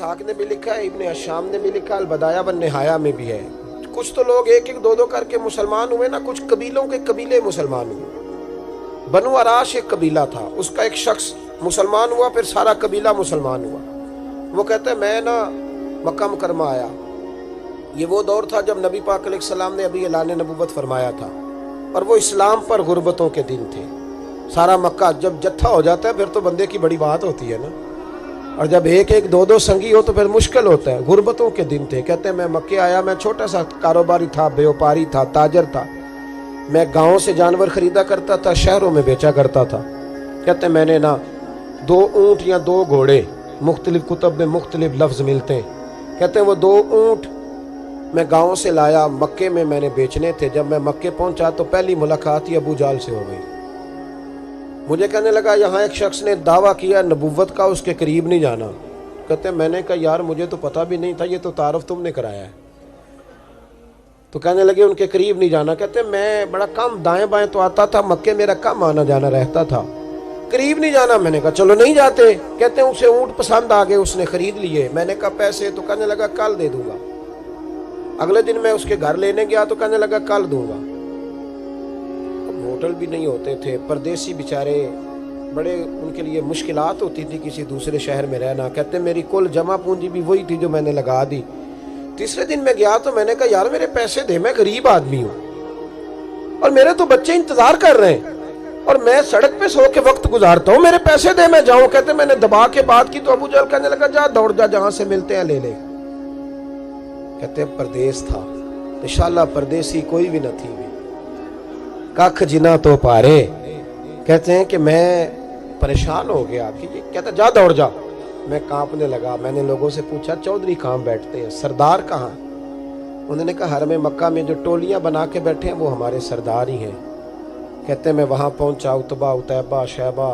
साक ने भी लिखा है, इब्ने अशाम ने भी लिखा, अल-बदाया व निहाया में भी है। कुछ तो लोग एक एक दो दो करके मुसलमान हुए ना, कुछ कबीलों के कबीले मुसलमान हुए। बनु अराश एक कबीला था, उसका एक शख्स मुसलमान हुआ, फिर सारा कबीला मुसलमान हुआ। वो कहते हैं मैं ना मक्का मुकरमा आया। ये वो दौर था जब नबी पाक अलैहिस्सलाम ने अभी ऐलान नबूवत फरमाया था, और वो इस्लाम पर गुर्बतों के दिन थे। सारा मक्का जब जत्था हो जाता है फिर तो बंदे की बड़ी बात होती है ना, और जब एक एक दो दो संगी हो तो फिर मुश्किल होता है। गुर्बतों के दिन थे। कहते हैं मैं मक्के आया, मैं छोटा सा कारोबारी था, व्यापारी था, ताजर था। मैं गाँव से जानवर खरीदा करता था, शहरों में बेचा करता था। कहते हैं मैंने ना 2 ऊँट या 2 घोड़े, मुख्तलिफ कुतब में मुख्तलिफ लफ्ज़ मिलते हैं। कहते हैं वो 2 ऊँट मैं गाँव से लाया, मक्के में मैंने बेचने थे। जब मैं मक्के पहुँचा तो पहली मुलाकात ही अबू जाल से हो गई। मुझे कहने लगा यहाँ एक शख्स ने दावा किया नबूवत का, उसके करीब नहीं जाना। कहते हैं मैंने कहा यार मुझे तो पता भी नहीं था, ये तो तारफ़ तुमने कराया है। तो कहने लगे उनके करीब नहीं जाना। कहते हैं मैं बड़ा कम दाएं बाएं तो आता था, मक्के मेरा कम आना जाना रहता था, करीब नहीं जाना। मैंने कहा चलो नहीं जाते। कहते हैं उसे ऊँट पसंद आ गए, उसने खरीद लिए। मैंने कहा पैसे? तो कहने लगा कल दे दूंगा। अगले दिन मैं उसके घर लेने गया तो कहने लगा कल दूंगा। होटल भी नहीं होते थे, परदेसी बेचारे, बड़े उनके लिए मुश्किलात होती थी किसी दूसरे शहर में रहना। कहते मेरी कुल जमा पूंजी भी वही थी जो मैंने लगा दी। तीसरे दिन मैं गया तो मैंने कहा यार मेरे पैसे दे, मैं गरीब आदमी हूँ और मेरे तो बच्चे इंतजार कर रहे हैं और मैं सड़क पे सो के वक्त गुजारता हूँ, मेरे पैसे दे मैं जाऊं। कहते मैंने दबा के बात की तो अबू जहल कहने लगा जा दौड़ जा, जहां से मिलते हैं ले ले। कहते परदेश था, इंशाल्लाह परदेसी कोई भी न थी कख जिना तो पारे। कहते हैं कि मैं परेशान हो गया कि ये कहता जा दौड़ जा। मैं कांपने लगा। मैंने लोगों से पूछा चौधरी कहाँ बैठते हैं, सरदार कहाँ? उन्होंने कहा हरम मक्का में जो टोलियां बना के बैठे हैं वो हमारे सरदार ही हैं। कहते हैं मैं वहाँ पहुँचा, उतबा, उतैबा, शैबा,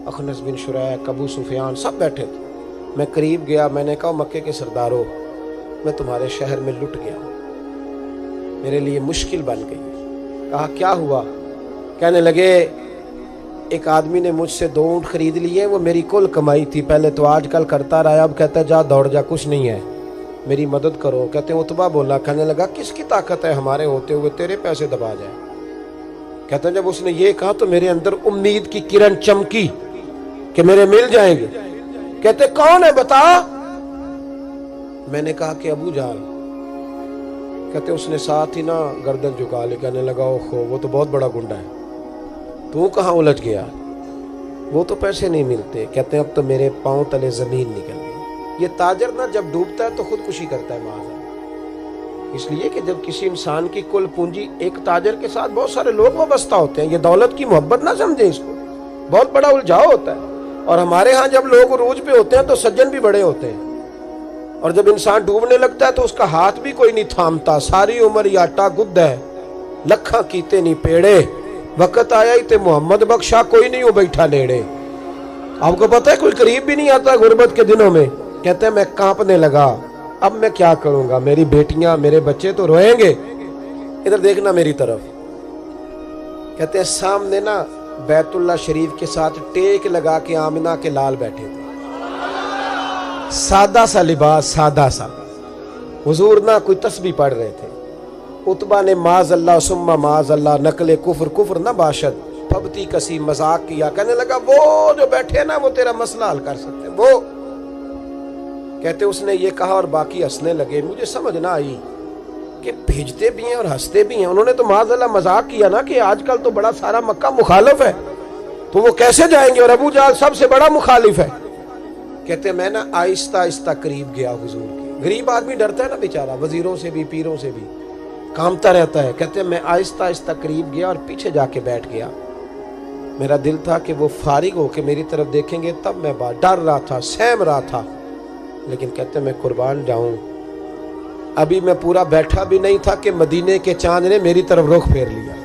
अखनस बिन शुरैक, अबू सुफियान सब बैठे थे। मैं करीब गया, मैंने कहा मक्के के सरदारों मैं तुम्हारे शहर में लुट गया, मेरे लिए मुश्किल बन गई। कहा क्या हुआ? कहने लगे एक आदमी ने मुझसे 2 ऊँट खरीद लिए, वो मेरी कुल कमाई थी, पहले तो आजकल करता रहा, अब कहता है जा दौड़ जा, कुछ नहीं है, मेरी मदद करो। कहते हैं उतबा बोला। कहने लगा किसकी ताकत है हमारे होते हुए तेरे पैसे दबा जाए? कहते हैं जब उसने ये कहा तो मेरे अंदर उम्मीद की किरण चमकी कि मेरे मिल जाएंगे। कहते कौन है बता? मैंने कहा कि अबू जाल। कहते उसने साथ ही ना गर्दन झुका ली। कहने लगा ओहो वो तो बहुत बड़ा गुंडा है, तू कहाँ उलझ गया? वो तो पैसे नहीं मिलते। कहते हैं अब तो मेरे पांव तले जमीन निकल गई। ये ताजर ना जब डूबता है तो खुदकुशी करता है माज़, इसलिए कि जब किसी इंसान की कुल पूंजी, एक ताजर के साथ बहुत सारे लोग वाबस्ता होते हैं। ये दौलत की मोहब्बत ना समझे, इसको बहुत बड़ा उलझाव होता है। और हमारे यहाँ जब लोग उरूज पे होते हैं तो सज्जन भी बड़े होते हैं, और जब इंसान डूबने लगता है तो उसका हाथ भी कोई नहीं थामता। सारी उम्र ये आटा गुद्द है, लखा कीते नहीं पेड़े, वक्त आया ही ते मोहम्मद बख्शा, कोई नहीं हो बैठा नेड़े। आपको पता है कोई करीब भी नहीं आता गुर्बत के दिनों में। कहते हैं मैं कांपने लगा, अब मैं क्या करूंगा, मेरी बेटियां मेरे बच्चे तो रोएंगे। इधर देखना मेरी तरफ। कहते हैं सामने ना बैतुल्ला शरीफ के साथ टेक लगा के आमिना के लाल बैठे थे, सादा सा लिबास, सादा सा। हुजूर ना कोई तस्बीह पढ़ रहे थे। उतबा ने माज अल्लाह सुम्मा माज अल्लाह नकले कुफर कुफर ना बाशद फबती कसी मजाक किया। कहने लगा वो जो बैठे ना वो तेरा मसला हल कर सकते हैं वो। कहते उसने ये कहा और बाकी हंसने लगे। मुझे समझ ना आई कि भेजते भी हैं और हंसते भी हैं। उन्होंने तो माज अल्लाह मजाक किया ना कि आजकल तो बड़ा सारा मक्का मुखालिफ है, तो वो कैसे जाएंगे, और अबू जाल सबसे बड़ा मुखालिफ है। कहते मैं ना आहिस्ता आहिस्ता करीब गया हुजूर के। गरीब आदमी डरता है ना बेचारा, वजीरों से भी पीरों से भी कांपता रहता है। कहते मैं आहिस्ता आहिस्ता करीब गया और पीछे जाके बैठ गया। मेरा दिल था कि वो फारिग हो के मेरी तरफ देखेंगे, तब मैं डर रहा था, सहम रहा था। लेकिन कहते मैं कुर्बान जाऊं, अभी मैं पूरा बैठा भी नहीं था कि मदीने के चांद ने मेरी तरफ रुख फेर लिया।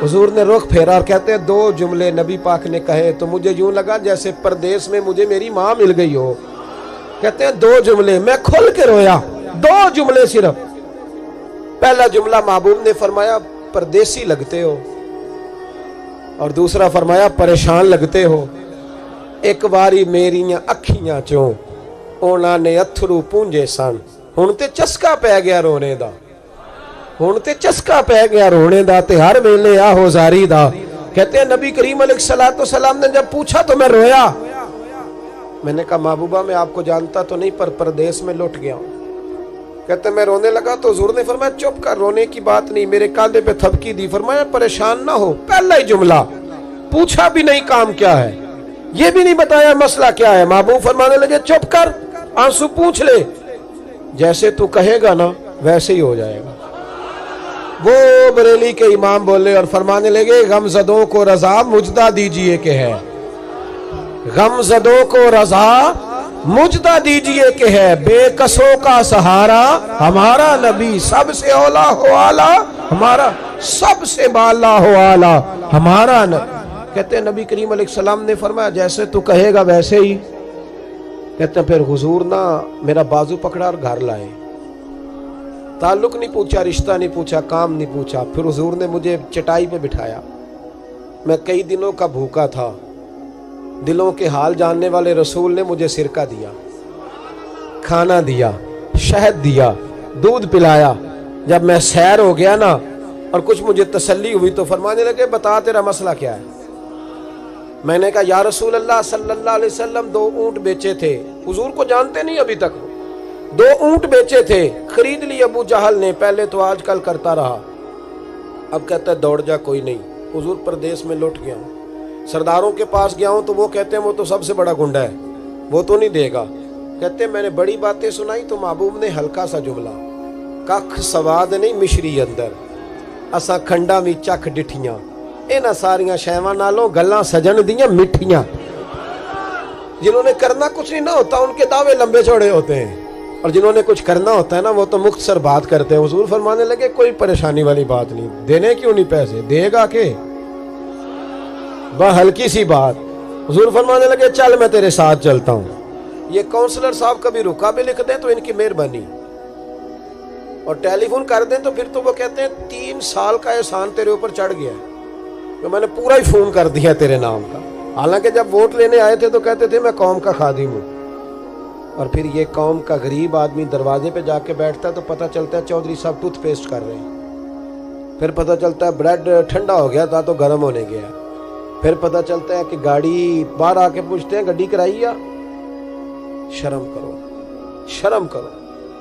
हुजूर ने रुख फेरा और कहते हैं 2 जुमले नबी पाक ने कहे तो मुझे यूं लगा जैसे परदेश में मुझे मेरी माँ मिल गई हो। कहते हैं 2 जुमले, मैं खुल के रोया। 2 जुमले सिर्फ। पहला जुमला महबूब ने फरमाया परदेसी लगते हो, और दूसरा फरमाया परेशान लगते हो। एक बारी मेरियां अखियां चों ਉਹਨਾਂ ਨੇ ਅਥਰੂ ਪੂੰਝੇ ਸਨ। ਹੁਣ ਤੇ ਚਸਕਾ ਪੈ ਗਿਆ ਰੋਣੇ ਦਾ, ਹੁਣ ਤੇ ਚਸਕਾ ਪੈ ਗਿਆ रोने ਦਾ ਤੇ हर वेले आहोजारी दा। कहते हैं नबी करीम अलैहिस्सलाम ने जब पूछा तो मैं रोया। मैंने कहा महबूबा मैं आपको जानता तो नहीं पर परदेश में लौट गया हूँ। कहते मैं रोने लगा तो हुजूर ने फरमाया चुप कर, रोने की बात नहीं। मेरे कांधे पे थपकी दी, फरमाया परेशान ना हो। पहला ही जुमला, पूछा भी नहीं काम क्या है, ये भी नहीं बताया मसला क्या है। महबूब फरमाने लगे चुप कर, आंसू पूछ ले, जैसे तू कहेगा ना वैसे ही हो जाएगा। वो बरेली के इमाम बोले और फरमाने लगे गमज़दों को रजा मुजदा दीजिए कि है, गमज़दों को रजा मुजदा दीजिए कि है, बेकसों का सहारा हमारा नबी, सबसे औला हो आला हमारा, सबसे बाला हो आला हमारा नबी। कहते हैं नबी करीम अलैहिस्सलाम ने फरमाया जैसे तू कहेगा वैसे ही। कहते हैं फिर हुजूर ना मेरा बाजू पकड़ा और घर लाए। ताल्लुक नहीं पूछा, रिश्ता नहीं पूछा, काम नहीं पूछा। फिर हुजूर ने मुझे चटाई पे बिठाया। मैं कई दिनों का भूखा था। दिलों के हाल जानने वाले रसूल ने मुझे सिरका दिया, खाना दिया, शहद दिया, दूध पिलाया। जब मैं सैर हो गया ना और कुछ मुझे तसल्ली हुई तो फरमाने लगे बता तेरा मसला क्या है। मैंने कहा या रसूल अल्लाह सल्लल्लाहु अलैहि वसल्लम 2 ऊंट बेचे थे। हुजूर को जानते नहीं अभी तक। 2 ऊंट बेचे थे, खरीद ली अबू जहल ने। पहले तो आजकल करता रहा, अब कहता है दौड़ जा, कोई नहीं। हुजूर प्रदेश में लौट गया हूँ, सरदारों के पास गया हूँ तो वो कहते हैं वो तो सबसे बड़ा गुंडा है, वो तो नहीं देगा। कहते हैं मैंने बड़ी बातें सुनाई तो महबूब ने हल्का सा जुमला, कख सवाद नहीं मिश्री अंदर, असा खंडा भी चख डिठियां, इन्हां सारियां शैवां नालों गल्लां सजन दियां मिठियां। जिन्होंने करना कुछ नहीं ना होता उनके दावे लंबे चौड़े होते हैं, और जिन्होंने कुछ करना होता है ना वो तो मुख्तसर बात करते हैं। हुजूर फरमाने लगे कोई परेशानी वाली बात नहीं, देने क्यों नहीं पैसे, देगा के, वह हल्की सी बात। हुजूर फरमाने लगे चल मैं तेरे साथ चलता हूँ। ये काउंसलर साहब कभी रुका भी लिख दें तो इनकी मेहरबानी, और टेलीफोन कर दें तो फिर तो वो कहते हैं 3 साल का एहसान तेरे ऊपर चढ़ गया है, तो मैंने पूरा ही फोन कर दिया तेरे नाम का। हालांकि जब वोट लेने आए थे तो कहते थे मैं कौम का खादिम हूँ, और फिर ये कौम का गरीब आदमी दरवाजे पे जाके बैठता है तो पता चलता है चौधरी साहब टूथपेस्ट कर रहे हैं। फिर पता चलता है ब्रेड ठंडा हो गया था तो गर्म होने गया। फिर पता चलता है कि गाड़ी, बाहर आके पूछते हैं गड्डी कराई या। शर्म करो, शर्म करो।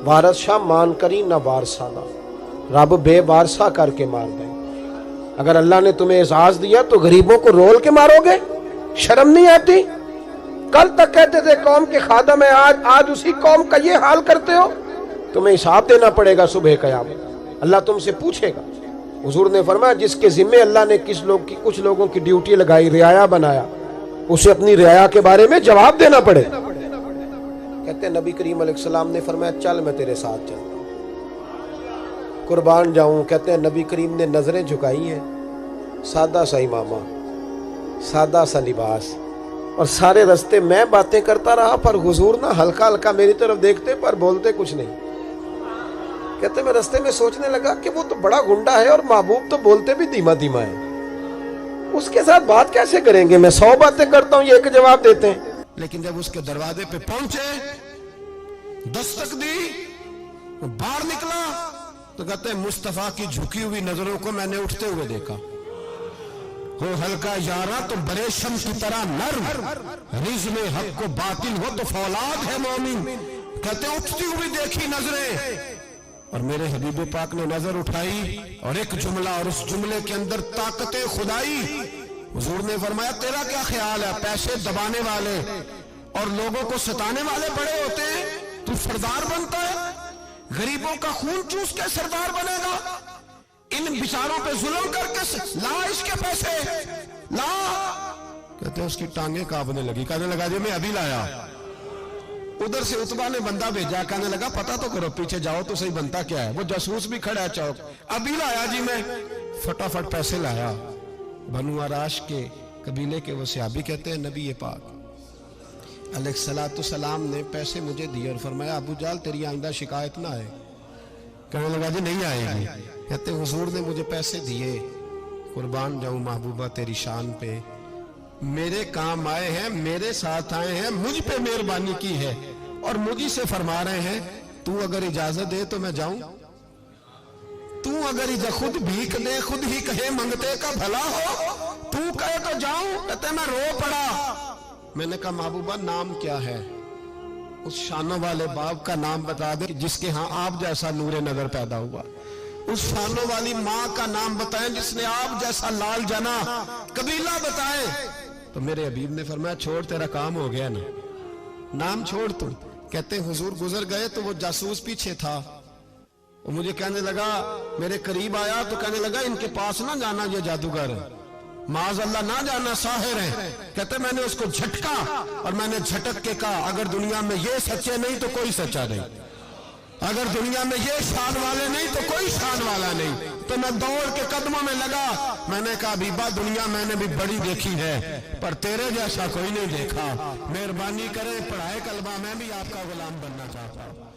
वारस शाह मान करी ना वारसाना, रब बेवारसा करके मार दे। अगर अल्लाह ने तुम्हें एजाज दिया तो गरीबों को रोल के मारोगे, शर्म नहीं आती। कल तक कहते थे कौम के खादम है, आज उसी कौम का ये हाल करते हो। तुम्हें हिसाब देना पड़ेगा सुबह क़यामत, अल्लाह तुमसे पूछेगा। हुजूर ने फरमाया जिसके जिम्मे अल्लाह ने कुछ लोगों की ड्यूटी लगाई, रियाया बनाया, उसे अपनी रियाया के बारे में जवाब देना पड़े। कहते हैं नबी करीम अलैहिस्सलाम ने फरमाया चल मैं तेरे साथ चलता हूं, कुर्बान जाऊं। कहते हैं नबी करीम ने नजरें झुकाई हैं, सादा सा इमामा, सादा सा लिबास, और सारे रास्ते मैं बातें करता रहा पर हुजूर ना हल्का हल्का मेरी तरफ देखते पर बोलते कुछ नहीं। कहते मैं रास्ते में सोचने लगा कि वो तो बड़ा गुंडा है और महबूब तो बोलते भी धीमा धीमा है, उसके साथ बात कैसे करेंगे। मैं 100 बातें करता हूँ, ये एक जवाब देते हैं। लेकिन जब उसके दरवाजे पे पहुंचे, दस्तक दी, बाहर निकला तो कहते हैं मुस्तफा की झुकी हुई नजरों को मैंने उठते हुए देखा। हो हल्का यारा तो बरेशम की तरह नर्म, रिज में हक को बातिल हो तो फौलाद है मोमिन। कहते उठती हुई देखी नजरें, और मेरे हबीब पाक ने नजर उठाई और एक जुमला, और उस जुमले के अंदर ताकत खुदाई। हुजूर ने फरमाया तेरा क्या ख्याल है, पैसे दबाने वाले और लोगों को सताने वाले बड़े होते हैं, तू सरदार बनता है, गरीबों का खून चूस के सरदार बनेगा। इन बिचारों पे जुल्म करके ला इसके पैसे ला। कहते उसकी टांगे कांपने लगी, कहने लगा जी मैं अभी लाया। उधर से उतबा ने बंदा भेजा, कहने लगा पता तो करो, पीछे जाओ तो सही बनता क्या है। वो जासूस भी खड़ा है चौक, अभी लाया जी मैं। फटाफट पैसे लाया। बनु आराश के कबीले के वो सहाबी कहते हैं नबी पाक अलैहिस्सलाम ने पैसे मुझे दिए और फरमाया अबू जाल तेरी आइंदा शिकायत ना आए। कहने लगा जी नहीं आएगी। कहते हुजूर ने मुझे पैसे दिए, कुर्बान जाऊं महबूबा तेरी शान पे, मेरे काम आए हैं, मेरे साथ आए हैं, मुझ पे मेहरबानी की है, اور مجھے سے فرما رہے ہیں تو اگر اجازت دے تو میں جاؤں، تو اگر خود بھیک دے، خود ہی کہے منگتے کا بھلا ہو، تو کہے تو جاؤں، کہتے میں رو پڑا۔ میں نے کہا محبوبہ نام کیا ہے؟ اس شانوں والے باپ کا نام بتا دے جس کے ہاں آپ جیسا نور نظر پیدا ہوا، اس شانوں والی ماں کا نام بتائیں جس نے آپ جیسا لال جنا، قبیلہ بتائیں۔ تو میرے حبیب نے فرمایا چھوڑ تیرا کام ہو گیا نا، نام چھوڑ تو۔ کہتے ہیں حضور گزر گئے تو وہ جاسوس پیچھے تھا، وہ مجھے کہنے لگا، میرے قریب آیا تو کہنے لگا ان کے پاس نہ جانا، یہ جادوگر معاذ اللہ نہ جانا، ساحر ہے۔ کہتے میں نے اس کو جھٹکا اور میں نے جھٹک کے کہا اگر دنیا میں یہ سچے نہیں تو کوئی سچا نہیں، اگر دنیا میں یہ شان والے نہیں تو کوئی شان والا نہیں۔ تو میں دوڑ کے قدموں میں لگا، میں نے کہا حبیبہ دنیا میں نے بھی بڑی دیکھی ہے پر تیرے جیسا کوئی نہیں دیکھا، مہربانی کرے پڑھائے کلمہ، میں بھی آپ کا غلام بننا چاہتا ہوں۔